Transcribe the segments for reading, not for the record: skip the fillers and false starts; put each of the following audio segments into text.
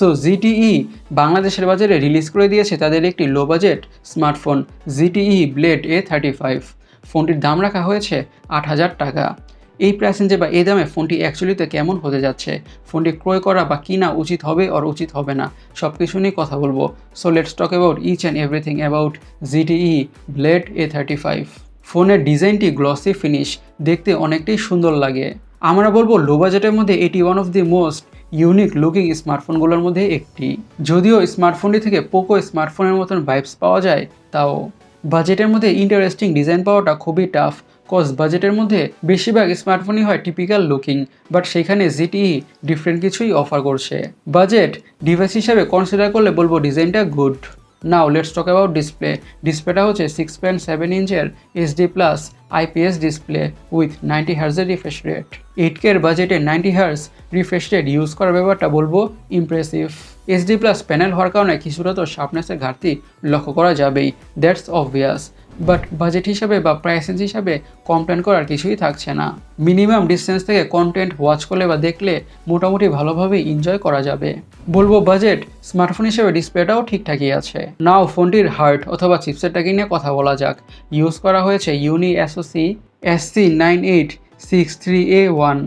So GTE বাংলাদেশের বাজারে release করে দিয়েছে তাদের একটি low budget smartphone GTE blade A35। ফোনটির দাম রাখা হয়েছে 8,000 টাকা। এই প্রাইস রেঞ্জে বা এই দামে ফোনটি অ্যাকচুয়ালিতে কেমন হতে যাচ্ছে, ফোনটি ক্রয় করা বা কিনা উচিত হবে আর উচিত হবে না, সব কিছু নিয়ে কথা বলবো। So let's talk about each and everything about ZTE blade A35। ফোনের ডিজাইনটি গ্লসি ফিনিশ, দেখতে অনেকটাই সুন্দর লাগে। আমরা বলবো লো বাজেটের মধ্যে এটি one of the most unique looking স্মার্টফোনগুলোর মধ্যে একটি। যদিও স্মার্টফোনটি থেকে পোকো স্মার্টফোনের মতন ভাইবস পাওয়া যায়, তাও বাজেটের মধ্যে ইন্টারেস্টিং ডিজাইন পাওয়াটা খুবই টাফ। কজ বাজেটের মধ্যে বেশিরভাগ স্মার্টফোনই হয় টিপিক্যাল লুকিং, বাট সেখানে জিটিই ডিফারেন্ট কিছুই অফার করছে। বাজেট ডিভাইস হিসাবে কনসিডার করলে বলবো ডিজাইনটা good. Now let's talk about display. ডিসপ্লেটা হচ্ছে 6.7 ইঞ্চের HD+ IPS ডিসপ্লে উইথ 90 হার্জের রিফ্রেশ রেট। 8K এর বাজেটে 90 হার্জ রিফ্রেশ রেট ইউজ করার ব্যাপারটা বলবো ইমপ্রেসিভ। HD+ প্যানেল হওয়ার কারণে কিছুটা তো শার্পনেসের ঘাটতি লক্ষ্য করা যাবেই, দ্যাটস অবভিয়াস। বাট বাজেট হিসাবে বা প্রাইস রেঞ্জ হিসাবে কমপ্লেন করার কিছুই থাকছে না। মিনিমাম ডিস্টেন্স থেকে কন্টেন্ট ওয়াচ করলে বা দেখলে মোটামুটি ভালোভাবে এনজয় করা যাবে। বলবো বাজেট স্মার্টফোন হিসেবে ডিসপ্লেটাও ঠিকঠাকই আছে। নাও ফোনটির হার্ড অথবা চিপসেটটাকে নিয়ে কথা বলা যাক। ইউজ করা হয়েছে ইউনি SoC SC9863A1।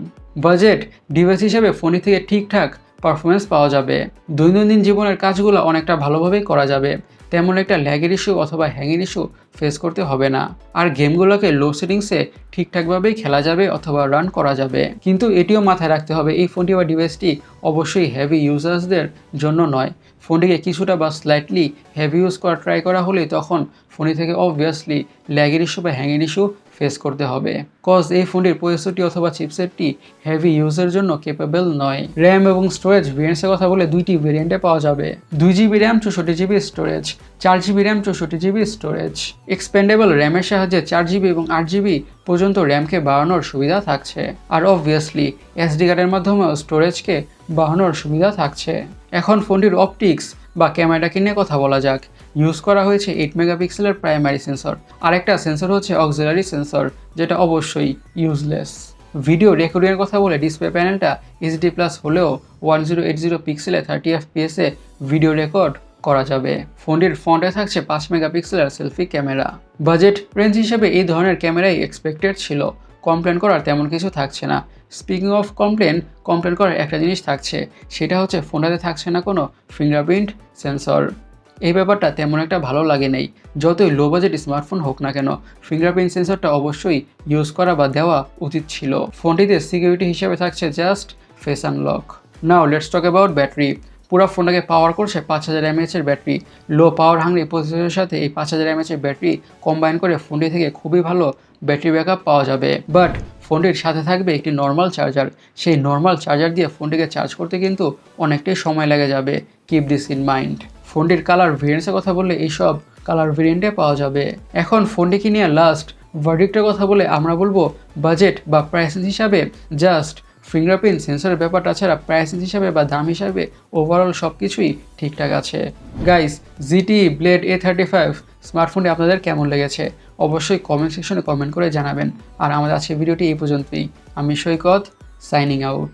বাজেট ডিভাইস হিসেবে ফোনটি থেকে ঠিকঠাক পারফরমেন্স পাওয়া যাবে। দৈনন্দিন জীবনের কাজগুলো অনেকটা ভালোভাবেই করা যাবে, তেমন একটা ল্যাগের ইস্যু অথবা হ্যাংয়ের ইস্যু ফেস করতে হবে না। আর গেমগুলোকে লো সেটিংসে ঠিকঠাকভাবেই খেলা যাবে অথবা রান করা যাবে। কিন্তু এটিও মাথায় রাখতে হবে এই ফোনটি বা ডিভাইসটি অবশ্যই হেভি ইউজার্সদের জন্য নয়। ফোনটিকে কিছুটা বা স্লাইটলি হেভি ইউজ করা ট্রাই করা হলেই তখন ফোনটি থেকে অবভিয়াসলি ল্যাগের ইস্যু বা হ্যাংয়ের ইস্যু ফেস করতে হবে। কজ এই ফোনটির প্রসেসরটি অথবা চিপসেটটি হেভি ইউজের জন্য কেপেবল নয়। র্যাম এবং স্টোরেজ ভেরিয়েন্টসের কথা বলে দুইটি ভেরিয়েন্টে পাওয়া যাবে। 2GB RAM 64GB storage, 4GB RAM 64GB storage. Expandable র্যামের সাহায্যে 4GB এবং 8GB পর্যন্ত র্যামকে বাড়ানোর সুবিধা থাকছে। আর অবভিয়াসলি SD কার্ডের মাধ্যমেও স্টোরেজকে বাড়ানোর সুবিধা থাকছে। এখন ফোনটির অপটিক্স বা ক্যামেরাটাকে নিয়ে কথা বলা যাক। ইউজ করা হয়েছে 8 মেগাপিক্সেলের প্রাইমারি সেন্সর, আরেকটা সেন্সর হচ্ছে অক্সিলারি সেন্সর, যেটা অবশ্যই ইউজলেস। ভিডিও রেকর্ডিংয়ের কথা বলে ডিসপ্লে প্যানেলটা HD+ হলেও 1080 পিক্সেলে 30 FPS ভিডিও রেকর্ড করা যাবে। ফোনটির ফ্রন্টে থাকছে 5 মেগাপিক্সেলের সেলফি ক্যামেরা। বাজেট রেঞ্জ হিসেবে এই ধরনের ক্যামেরাই এক্সপেক্টেড ছিল, কমপ্লেন করার তেমন কিছু থাকছে না। স্পিকিং অফ কমপ্লেন করার একটা জিনিস থাকছে, সেটা হচ্ছে ফোনটাতে থাকছে না কোনো ফিঙ্গারপ্রিন্ট সেন্সর। এই ব্যাপারটা তেমন একটা ভালো লাগে নাই। যতই লো বাজেট স্মার্টফোন হোক না কেন, ফিঙ্গারপ্রিন্ট সেন্সরটা অবশ্যই ইউজ করা বা দেওয়া উচিত ছিল। ফোনটিতে সিকিউরিটি হিসেবে থাকছে just face unlock. Now let's talk about battery. পুরো ফোনটাকে পাওয়ার করছে 5000 mAh ব্যাটারি। লো পাওয়ার হাংরি প্রসেসরের সাথে এই 5000 mAh ব্যাটারি কম্বাইন করে ফোনটি থেকে খুবই ভালো ব্যাটারি ব্যাকআপ পাওয়া যাবে। বাট ফোনটির সাথে থাকবে একটি নর্মাল চার্জার। সেই নর্মাল চার্জার দিয়ে ফোনটিকে চার্জ করতে কিন্তু অনেকটাই সময় লেগে যাবে। Keep this in mind. ফোনটির কালার ভেরিয়েন্টসের কথা বললে এইসব কালার ভেরিয়েন্টে পাওয়া যাবে। এখন ফোনটিকে নিয়ে লাস্ট ভার্ডিক্টের কথা বলে আমরা বলবো বাজেট বা প্রাইস হিসাবে জাস্ট ফিঙ্গারপ্রিন্ট সেন্সরের ব্যাপারটা ছাড়া প্রাইস হিসাবে বা দাম হিসাবে ওভারঅল সব কিছুই ঠিকঠাক আছে। গাইস, জিটিই ব্লেড A35 স্মার্টফোনটি আপনাদের কেমন লেগেছে অবশ্যই কমেন্ট সেকশনে কমেন্ট করে জানাবেন। আর আমাদের আজকের ভিডিওটি এই পর্যন্তই। আমি সৈকত, সাইনিং আউট।